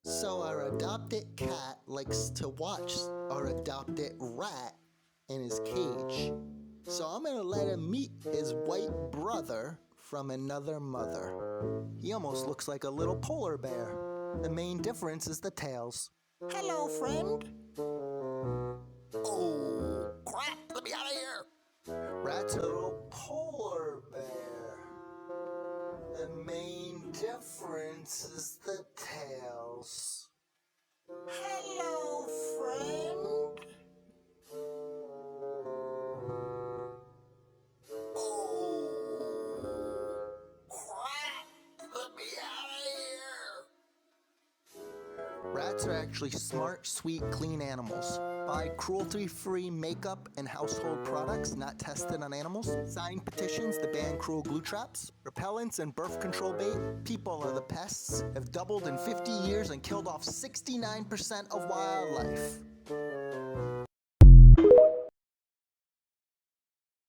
So our adopted cat likes to watch our adopted rat in his cage. So I'm gonna let him meet his white brother from another mother. He almost looks like a little polar bear. The main difference is the tails. Hello, friend. Oh, crap! Let me out of here! Rat's a little polar bear. The main difference is the tails. Hello, friend. Oh, crap! Let me out of here! Rats are actually smart, sweet, clean animals. Buy cruelty-free makeup and household products not tested on animals. Sign petitions to ban cruel glue traps. Repellents and birth control bait. People are the pests. Have doubled in 50 years and killed off 69% of wildlife.